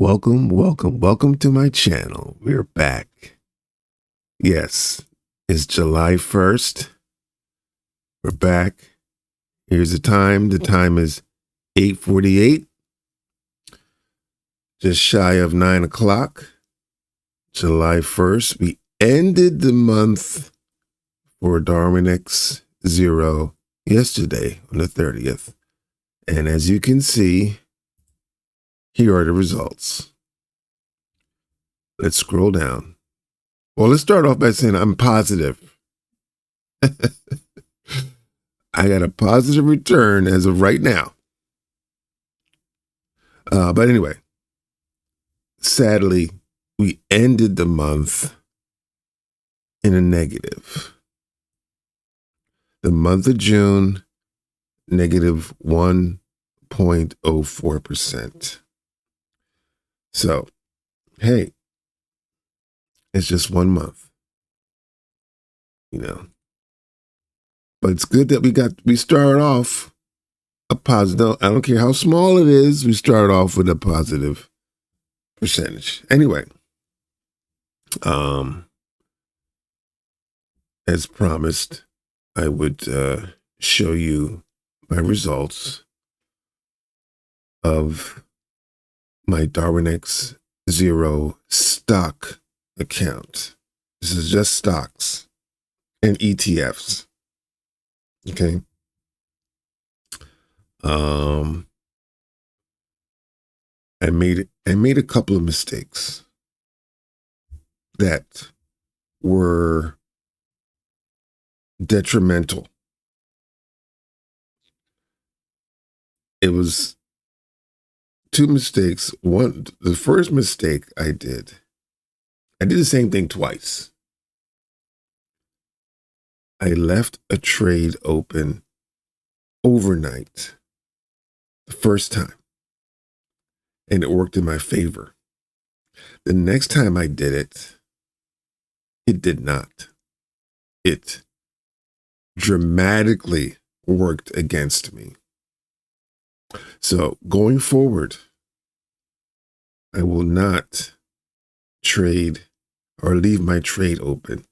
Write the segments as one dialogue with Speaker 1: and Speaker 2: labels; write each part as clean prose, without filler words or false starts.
Speaker 1: Welcome to my channel. We're back. Yes, it's July 1st. We're back. Here's the time. The time is 8:48. Just shy of 9 o'clock. July 1st. We ended the month for DarwinEx 0 yesterday on the 30th. And as you can see, here are the results. Let's scroll down. Well, let's start off by saying I'm positive. I got a positive return as of right now. But anyway, sadly, we ended the month in a negative. The month of June, negative 1.04%. So, hey, it's just 1 month, But it's good that we started off a positive. I don't care how small it is, we started off with a positive percentage. Anyway, as promised, I would show you my results of my DarwinEx 0 stock account. This is just stocks and ETFs. Okay. I made a couple of mistakes that were detrimental. It was two mistakes. The first mistake I did the same thing twice. I left a trade open overnight the first time, and it worked in my favor. The next time I did it, it did not. It dramatically worked against me. So going forward, I will not trade or leave my trade open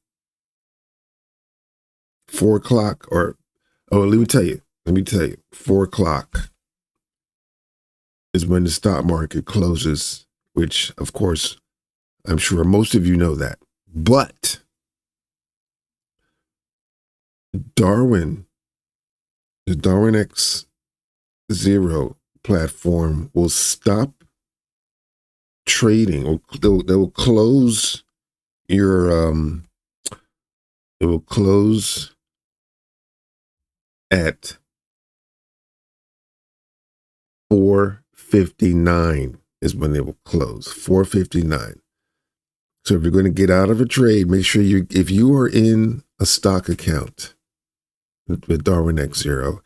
Speaker 1: 4 o'clock let me tell you, 4 o'clock is when the stock market closes, which of course, I'm sure most of you know that. But the DarwinEx 0 platform will stop trading, or they will close your it will close at 4:59 is when they will close. 4:59. So if you're going to get out of a trade, make sure if you are in a stock account with DarwinEx 0,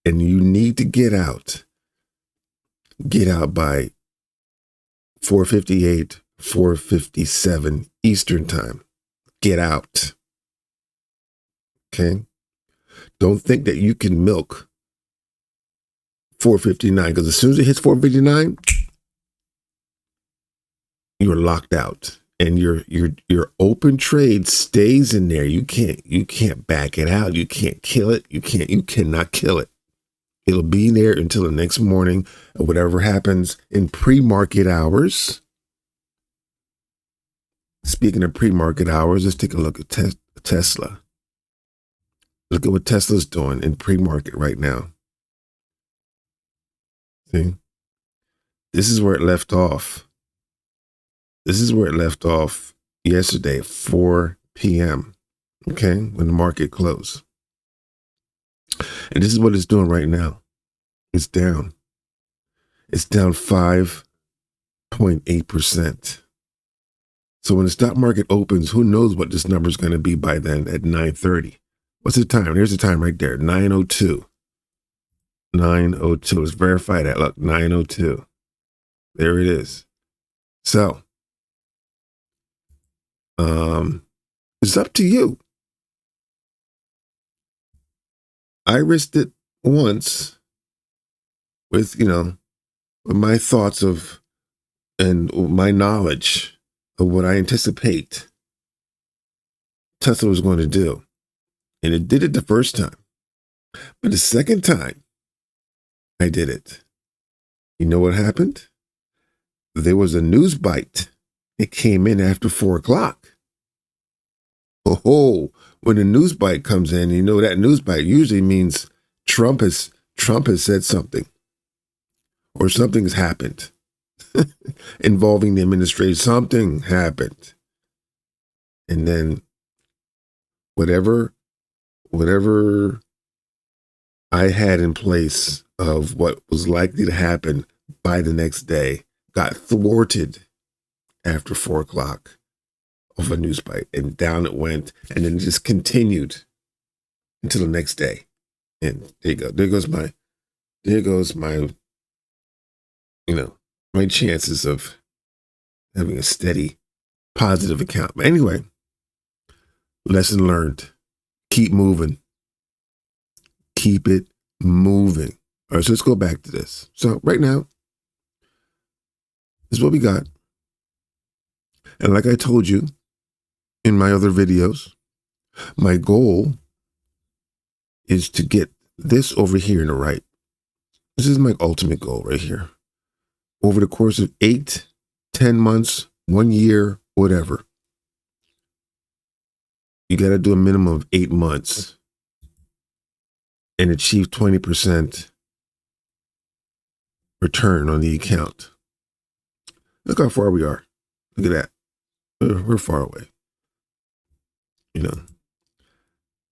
Speaker 1: and you need to get out by 4:58, 4:57 Eastern time. Get out. Okay? Don't think that you can milk 4:59, because as soon as it hits 4:59, you're locked out, and your open trade stays in there. You can't back it out. You can't kill it. You cannot kill it. It'll be there until the next morning, or whatever happens in pre-market hours. Speaking of pre-market hours, let's take a look at Tesla. Look at what Tesla's doing in pre-market right now. See? This is where it left off. This is where it left off yesterday at 4 p.m., okay, when the market closed. And this is what it's doing right now. It's down. It's down 5.8%. So when the stock market opens, who knows what this number is going to be by then at 9:30. What's the time? Here's the time right there, 9:02. 9:02. Let's verify that. Look, 9:02. There it is. So, it's up to you. I risked it once with my thoughts of and my knowledge of what I anticipate Tesla was going to do. And it did it the first time. But the second time I did it, you know what happened? There was a news bite. It came in after 4 o'clock. Oh, when the news bite comes in, you know that news bite usually means Trump has said something, or something has happened involving the administration. Something happened. And then whatever I had in place of what was likely to happen by the next day got thwarted after 4 o'clock of a news bite, and down it went, and then just continued until the next day. And there you go. There goes my, my chances of having a steady, positive account. But anyway, lesson learned. Keep moving. Keep it moving. All right, so let's go back to this. So right now, this is what we got. And like I told you in my other videos, my goal is to get this over here in the right. This is my ultimate goal right here. Over the course of 8, 10 months, 1 year, whatever. You got to do a minimum of 8 months and achieve 20% return on the account. Look how far we are. Look at that. We're far away.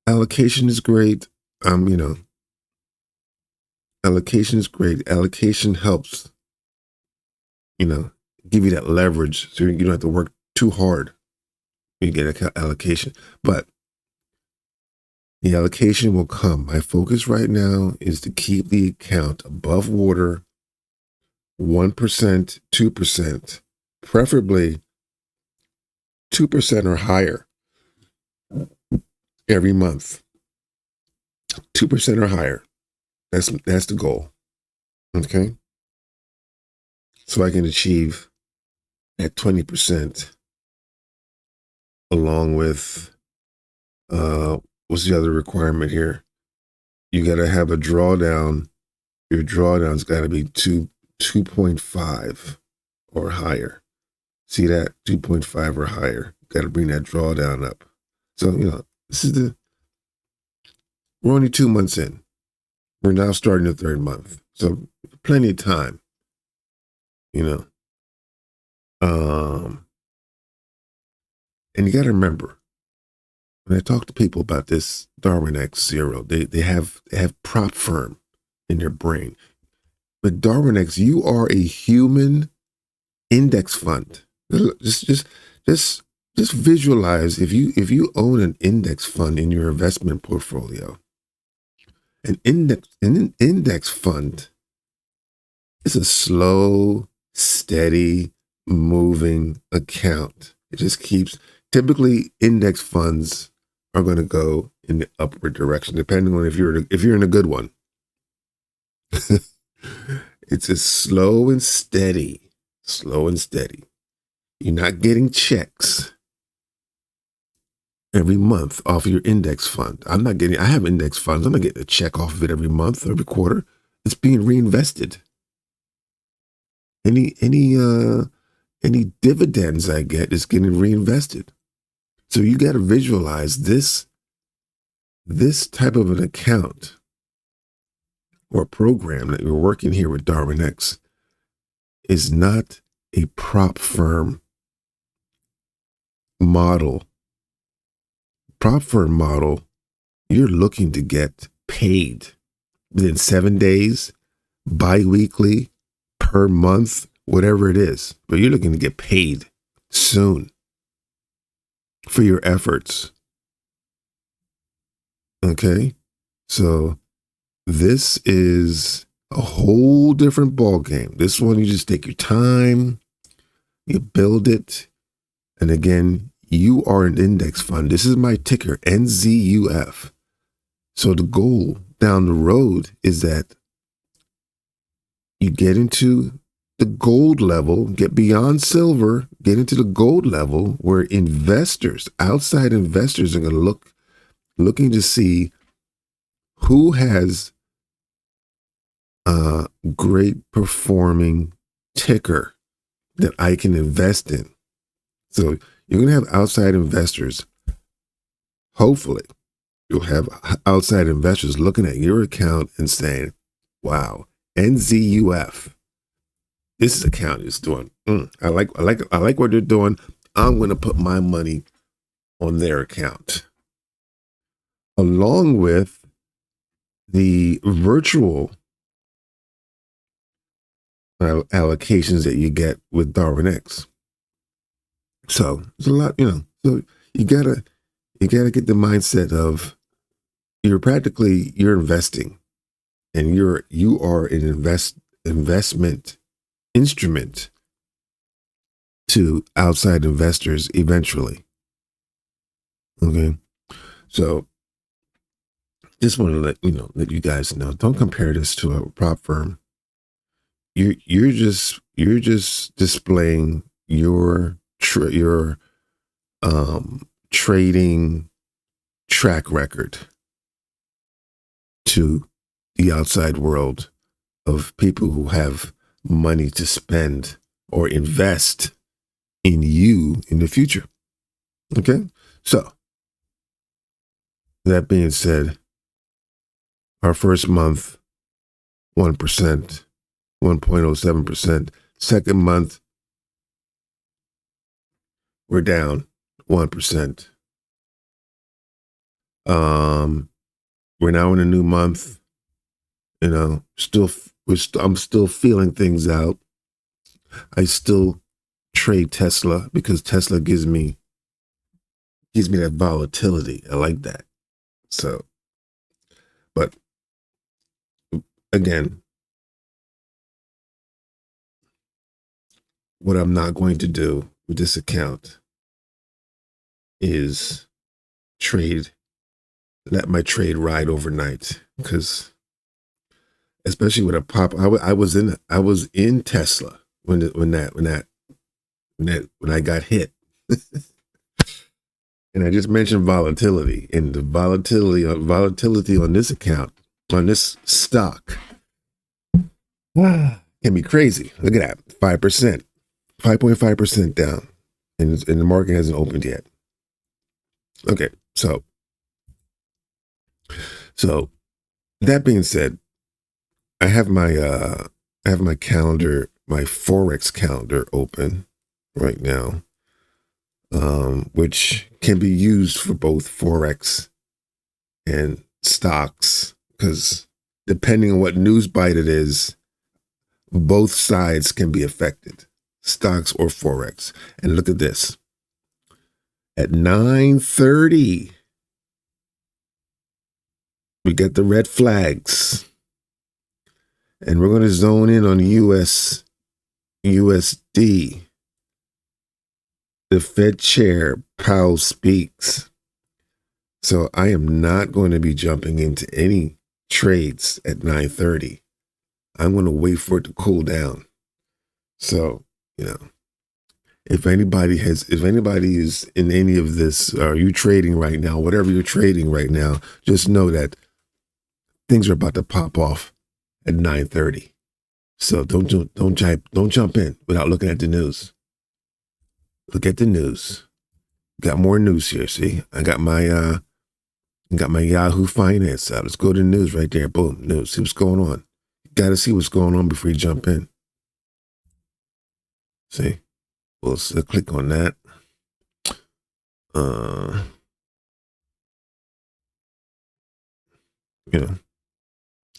Speaker 1: Allocation is great. Allocation is great. Allocation helps, give you that leverage so you don't have to work too hard when you get an allocation. But the allocation will come. My focus right now is to keep the account above water, 1%, 2%, preferably 2% or higher every month. 2% or higher. That's the goal. Okay? So I can achieve that 20% along with what's the other requirement here? You got to have a drawdown. Your drawdown's got to be 2.5 or higher. See that? 2.5 or higher. Got to bring that drawdown up. So, we're only 2 months in. We're now starting the 3rd month. So plenty of time, and you got to remember, when I talk to people about this DarwinEx Zero, they have prop firm in their brain. But DarwinEx, you are a human index fund. Just visualize if you own an index fund in your investment portfolio. An index fund is a slow, steady, moving account. It just keeps. Typically, index funds are going to go in the upward direction, depending on if you're in a good one. It's just slow and steady. Slow and steady. You're not getting checks every month off of your index fund. I have index funds. I'm not getting a check off of it every month, every quarter. It's being reinvested. Any dividends I get is getting reinvested. So you got to visualize this type of an account or program that you're working here with DarwinEx is not a prop firm model. Prop firm model, you're looking to get paid within 7 days, bi-weekly, per month, whatever it is. But you're looking to get paid soon for your efforts. Okay? So this is a whole different ball game. This one, you just take your time, you build it, and again, you are an index fund. This is my ticker, NZUF. So the goal down the road is that you get into the gold level, get beyond silver, get into the gold level where investors, outside investors, are going to looking to see who has a great performing ticker that I can invest in. So you're going to have outside investors. Hopefully, you'll have outside investors looking at your account and saying, wow, NZUF, this account is doing, I like what they're doing. I'm going to put my money on their account. Along with the virtual allocations that you get with DarwinEx. So there's a lot, so you gotta get the mindset of you're investing, and you are an investment instrument to outside investors eventually. Okay. So just want to let you guys know, don't compare this to a prop firm. You're just displaying your trading track record to the outside world of people who have money to spend or invest in you in the future. Okay? So, that being said, our first month, 1%, 1.07%. Second month, we're down 1%. We're now in a new month. I'm still feeling things out. I still trade Tesla because Tesla gives me that volatility. I like that. So, but again, what I'm not going to do with this account is let my trade ride overnight, because especially with a pop, I was in Tesla when I got hit. And I just mentioned volatility, and the volatility on this account, on this stock, can be crazy. Look at that, 5%, 5.5% down, and the market hasn't opened yet. Okay, so that being said, I have my calendar, my Forex calendar open right now, which can be used for both Forex and stocks, because depending on what news bite it is, both sides can be affected, stocks or Forex. And look at this. At 9:30, we get the red flags. And we're going to zone in on USD. The Fed Chair Powell speaks. So I am not going to be jumping into any trades at 9:30. I'm going to wait for it to cool down. So, if anybody is in any of this, or you trading right now, whatever you're trading right now, just know that things are about to pop off at 9:30. So don't jump in without looking at the news. Look at the news. Got more news here. See, I got my Yahoo Finance out. Let's go to the news right there. Boom, news. See what's going on. You got to see what's going on before you jump in. See, we'll click on that.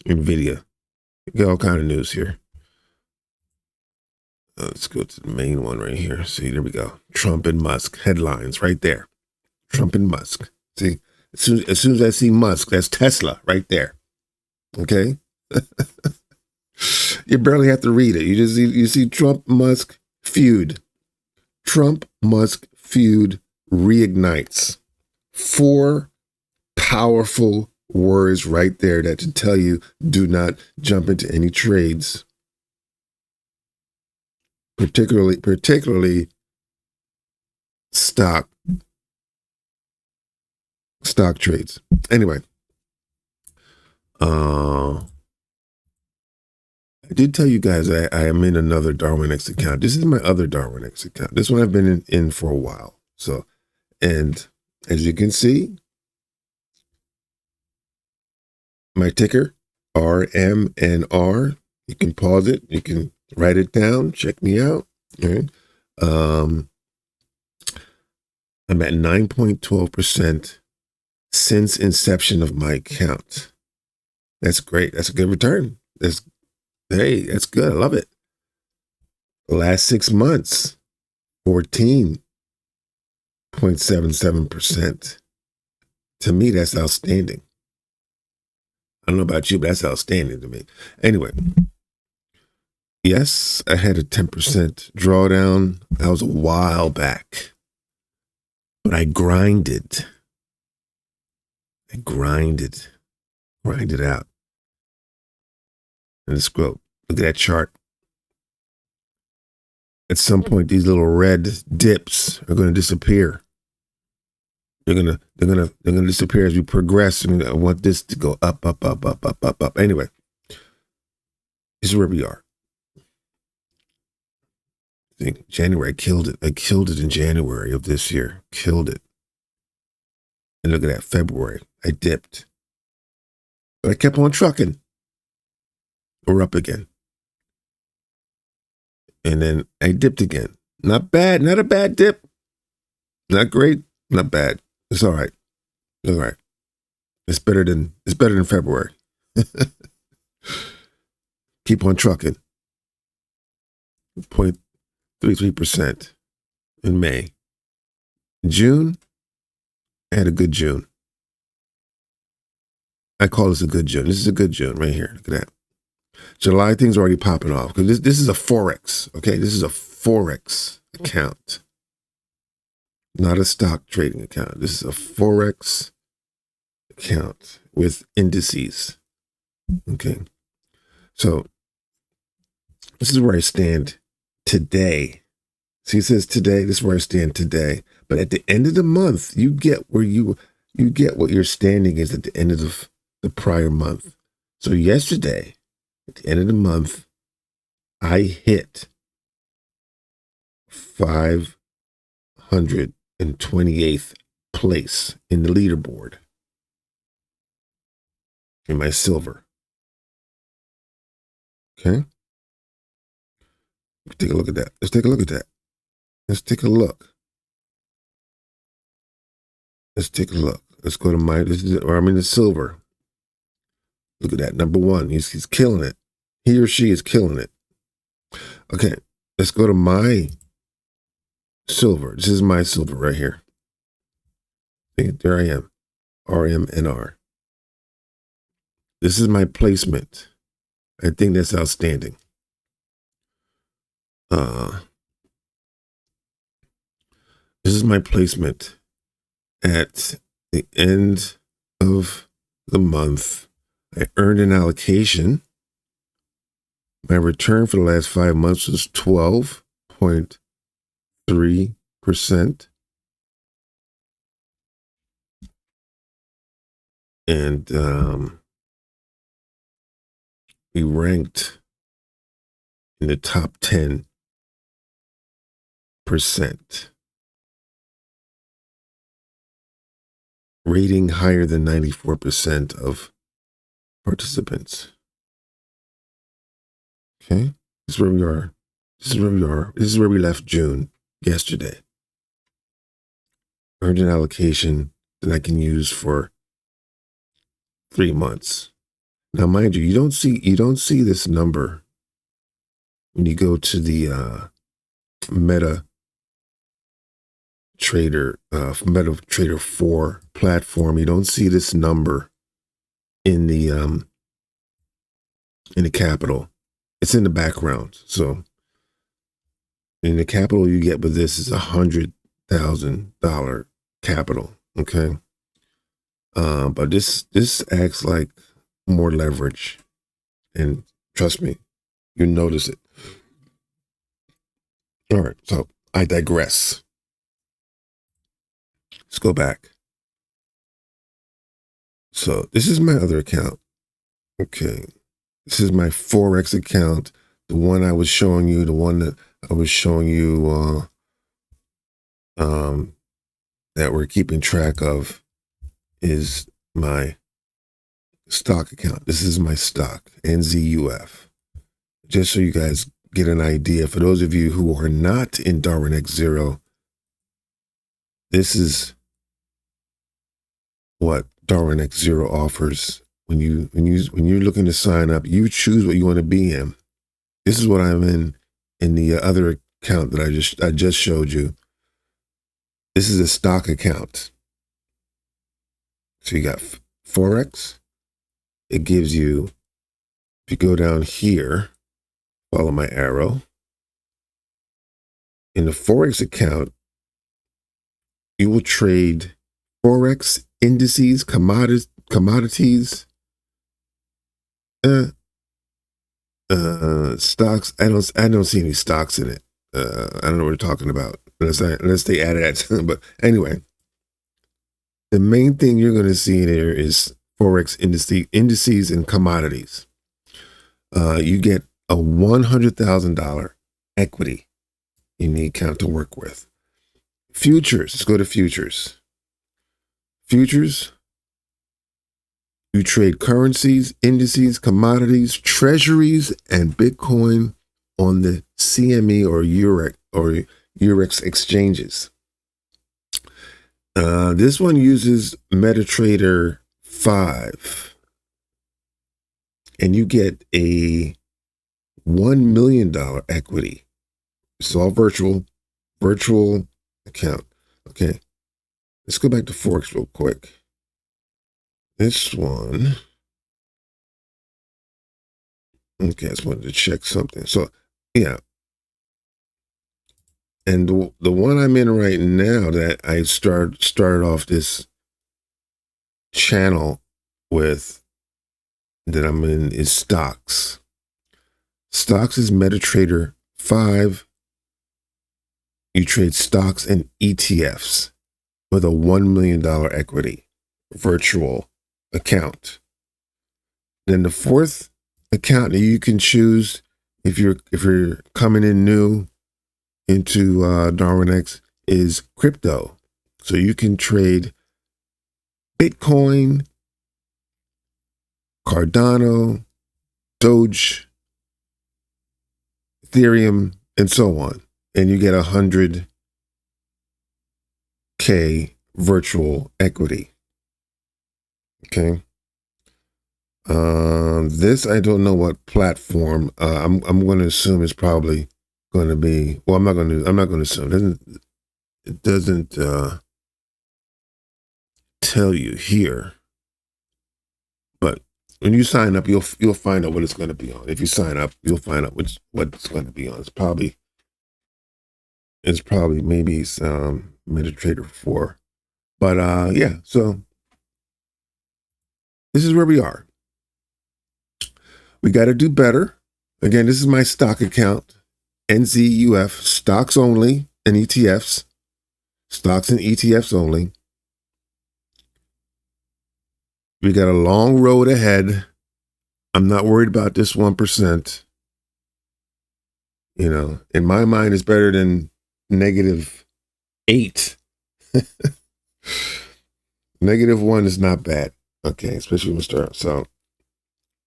Speaker 1: NVIDIA. You got all kind of news here. Let's go to the main one right here. See, there we go. Trump and Musk headlines right there. Trump and Musk. See, as soon as I see Musk, that's Tesla right there. Okay. You barely have to read it. You see Trump Musk feud. Trump Musk feud reignites. 4 powerful words right there that to tell you, do not jump into any trades. particularly stock trades. Anyway, I did tell you guys I am in another DarwinEx account. This is my other DarwinEx account. This one I've been in for a while. So, and as you can see, my ticker, RMNR. You can pause it. You can write it down. Check me out. All right. I'm at 9.12% since inception of my account. That's great. That's a good return. That's good. I love it. The last 6 months, 14.77%. To me, that's outstanding. I don't know about you, but that's outstanding to me. Anyway, yes, I had a 10% drawdown. That was a while back. But I grinded. Grind it out. And let's go. Look at that chart. At some point, these little red dips are going to disappear. They're gonna disappear as we progress. And I want this to go up. Anyway, this is where we are. I think January, I killed it. I killed it in January of this year. Killed it. And look at that, February, I dipped. But I kept on trucking. We're up again. And then I dipped again. Not bad, not a bad dip. Not great, not bad. It's all right. All right. It's better than February. Keep on trucking. 0.33% in May. June, I had a good June. I call this a good June. This is a good June right here. Look at that. July, things are already popping off because this is a Forex. Okay, this is a Forex account, not a stock trading account. This is a Forex account with indices. Okay, so this is where I stand today. See, it says today. This is where I stand today. But at the end of the month, you get where you get what your standing is at the end of the prior month. So yesterday, at the end of the month, I hit 528th place in the leaderboard in my silver. Okay. Let's take a look at that. Let's take a look at that. Let's take a look. Let's take a look. Let's go to the silver. Look at that. Number one. He's killing it. He or she is killing it. Okay. Let's go to my silver. This is my silver right here. There I am. RMNR. This is my placement. I think that's outstanding. This is my placement at the end of the month. I earned an allocation. My return for the last 5 months was 12.3%. And we ranked in the top 10%. Rating higher than 94% of participants. Okay, this is where we are. This is where we are. This is where we left June yesterday. Earned an allocation that I can use for 3 months. Now, mind you, you don't see this number when you go to the Meta Trader 4 platform. You don't see this number in the capital. It's in the background. So in the capital you get with this is $100,000 capital. Okay. But this acts like more leverage, and trust me, you notice it. All right, so I digress. Let's go back. So this is my other account. Okay. This is my Forex account. The one I was showing you, the one that I was showing you that we're keeping track of is my stock account. This is my stock, NZUF. Just so you guys get an idea, for those of you who are not in DarwinEx Zero, this is what DarwinEx Zero offers. When you're looking to sign up, you choose what you want to be in. This is what I'm in the other account that I just showed you. This is a stock account. So you got Forex. It gives you, if you go down here, follow my arrow. In the Forex account, you will trade Forex indices, commodities, stocks. I don't see any stocks in it. I don't know what we're talking about unless they added that. But anyway, the main thing you're going to see there is Forex indices and commodities. You get a $100,000 equity in the account to work with. Futures. Let's go to futures. Futures. You trade currencies, indices, commodities, treasuries, and Bitcoin on the CME or Eurex exchanges. This one uses MetaTrader 5, and you get a $1 million equity. It's all virtual account. Okay, let's go back to Forex real quick. This one, okay, I just wanted to check something. So, yeah. And the one I'm in right now that I started off this channel with, that I'm in, is stocks. Stocks is MetaTrader 5. You trade stocks and ETFs with a $1 million equity virtual account. Then the fourth account that you can choose if you're coming in new into DarwinEx is crypto. So you can trade Bitcoin, Cardano, Doge, Ethereum, and so on. And you get 100K virtual equity. Okay. This, I don't know what platform. I'm going to assume it's probably going to be. Well, I'm not going to assume. It doesn't tell you here. But when you sign up, you'll find out what it's going to be on. If you sign up, you'll find out what it's going to be on. It's probably maybe some MetaTrader 4. But yeah. So this is where we are. We got to do better. Again, this is my stock account, NZUF, stocks only and ETFs. Stocks and ETFs only. We got a long road ahead. I'm not worried about this 1%. You know, in my mind, it's better than -8. -1 is not bad. Okay, especially when we start. So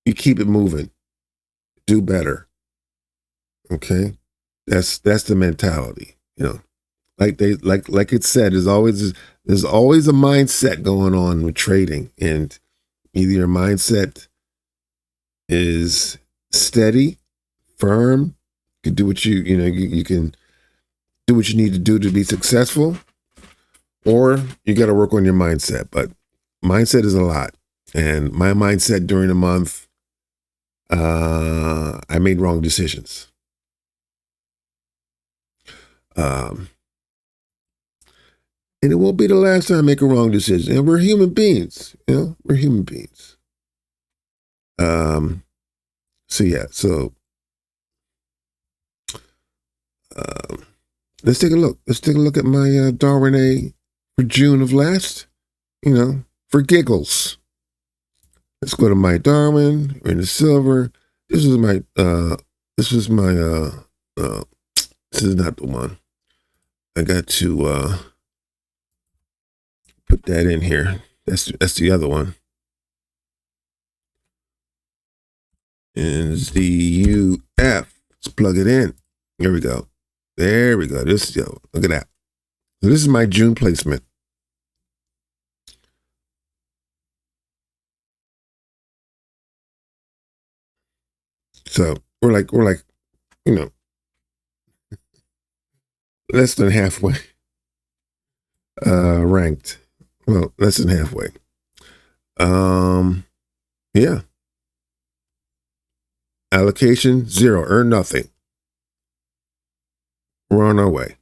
Speaker 1: you keep it moving. Do better. Okay? That's the mentality. You know, like it said, there's always a mindset going on with trading, and either your mindset is steady, firm, you can do what you can do what you need to do to be successful, or you got to work on your mindset. But mindset is a lot, and my mindset during the month, I made wrong decisions. And it won't be the last time I make a wrong decision. And we're human beings, we're human beings. So yeah, let's take a look. Let's take a look at my Darwin A for June of last, for giggles. Let's go to my Darwin. We're in the silver. This is my, this is not the one. I got to put that in here. That's the other one. And ZUF. Let's plug it in. Here we go. There we go. Look at that. So this is my June placement. So we're like, less than halfway ranked. Well, less than halfway. Yeah. Allocation 0, earn nothing. We're on our way.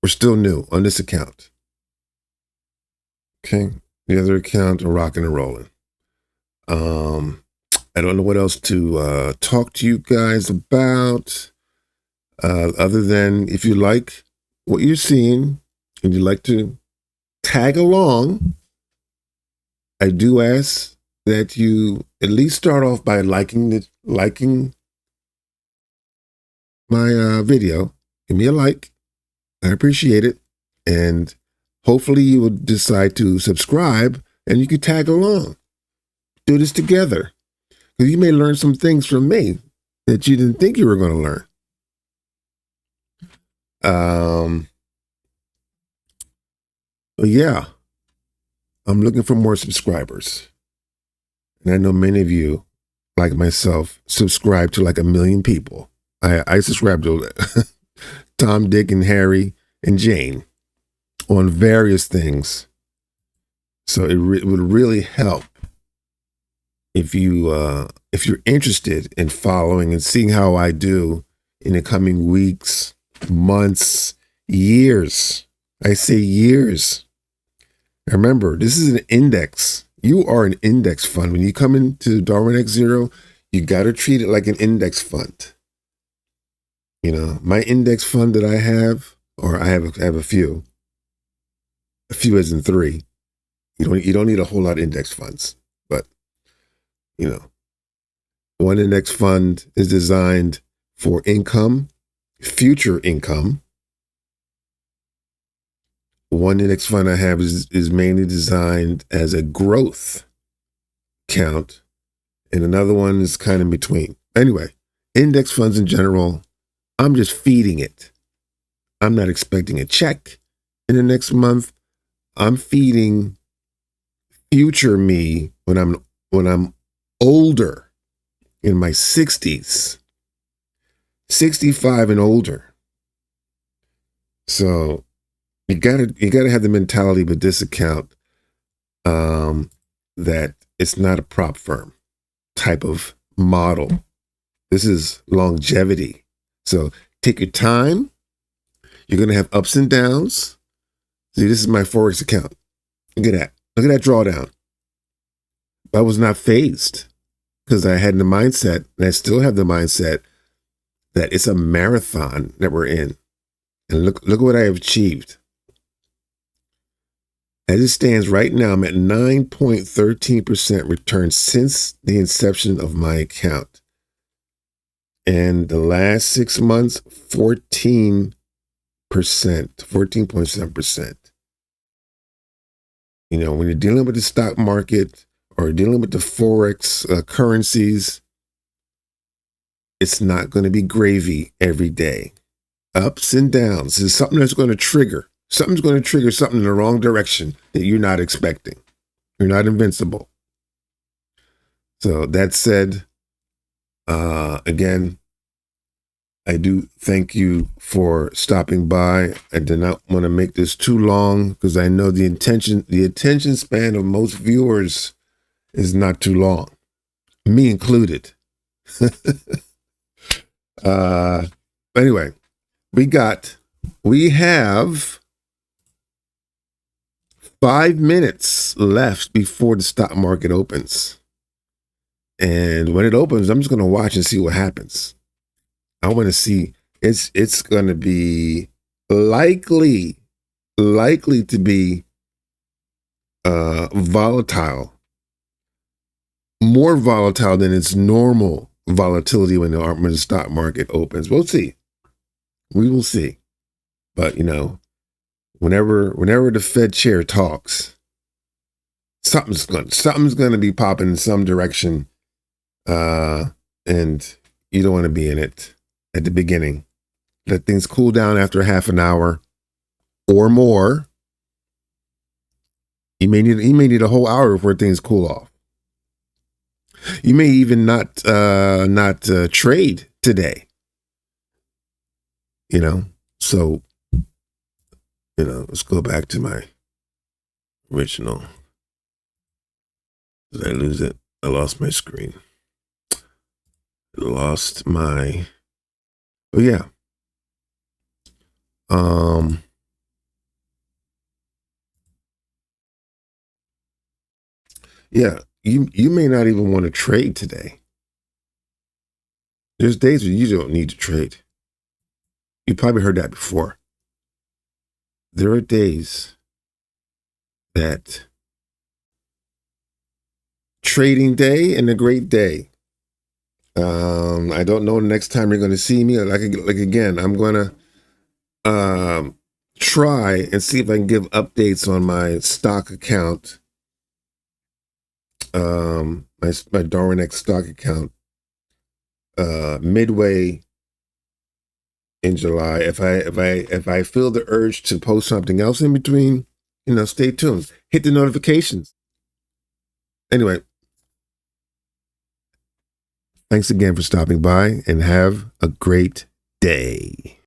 Speaker 1: We're still new on this account. Okay. The other account are rocking and rolling. I don't know what else to talk to you guys about, other than if you like what you're seeing and you'd like to tag along, I do ask that you at least start off by liking my video. Give me a like. I appreciate it. And hopefully you will decide to subscribe and you can tag along. Do this together. Because you may learn some things from me that you didn't think you were going to learn. But yeah, I'm looking for more subscribers. And I know many of you, like myself, subscribe to like 1 million people. I subscribe to Tom, Dick, and Harry, and Jane on various things. So it would really help if you're interested in following and seeing how I do in the coming weeks, months, years. I say years. Remember, this is an index. You are an index fund. When you come into DarwinEx 0, you got to treat it like an index fund. My index fund that I have, or I have a few as in 3. You don't need a whole lot of index funds, but one index fund is designed for income, future income. One index fund I have is mainly designed as a growth account, and another one is kind of in between. Anyway, index funds in general, I'm just feeding it. I'm not expecting a check in the next month. I'm feeding future me when I'm older, in my 60s, 65 and older. So you gotta have the mentality with this account that it's not a prop firm type of model. This is longevity. So take your time. You're gonna have ups and downs. See, this is my Forex account. Look at that. Look at that drawdown. I was not phased because I had the mindset, and I still have the mindset, that it's a marathon that we're in. And look what I have achieved. As it stands right now, I'm at 9.13% return since the inception of my account. And the last 6 months, 14%, 14.7%. When you're dealing with the stock market or dealing with the Forex currencies, it's not going to be gravy every day. Ups and downs. There's something that's going to trigger. Something's going to trigger something in the wrong direction that you're not expecting. You're not invincible. So that said, again, I do thank you for stopping by. I did not want to make this too long because I know the attention span of most viewers is not too long, me included. Anyway, we have 5 minutes left before the stock market opens. And when it opens, I'm just going to watch and see what happens. I want to see It's going to be likely to be volatile, more volatile than its normal volatility when the stock market opens. We'll see. We will see. But whenever the Fed chair talks, something's going to be popping in some direction, and you don't want to be in it at the beginning. Let things cool down after half an hour or more. You may need a whole hour before things cool off. You may even not trade today. So let's go back to my original. Did I lose it? I lost my screen. Oh yeah. Yeah, you may not even want to trade today. There's days when you don't need to trade. You probably heard that before. There are days that trading day and a great day. I don't know the next time you're going to see me. Like again, I'm going to try and see if I can give updates on my stock account, my DarwinEx stock account, midway in July. If I feel the urge to post something else in between, stay tuned. Hit the notifications. Anyway, thanks again for stopping by and have a great day.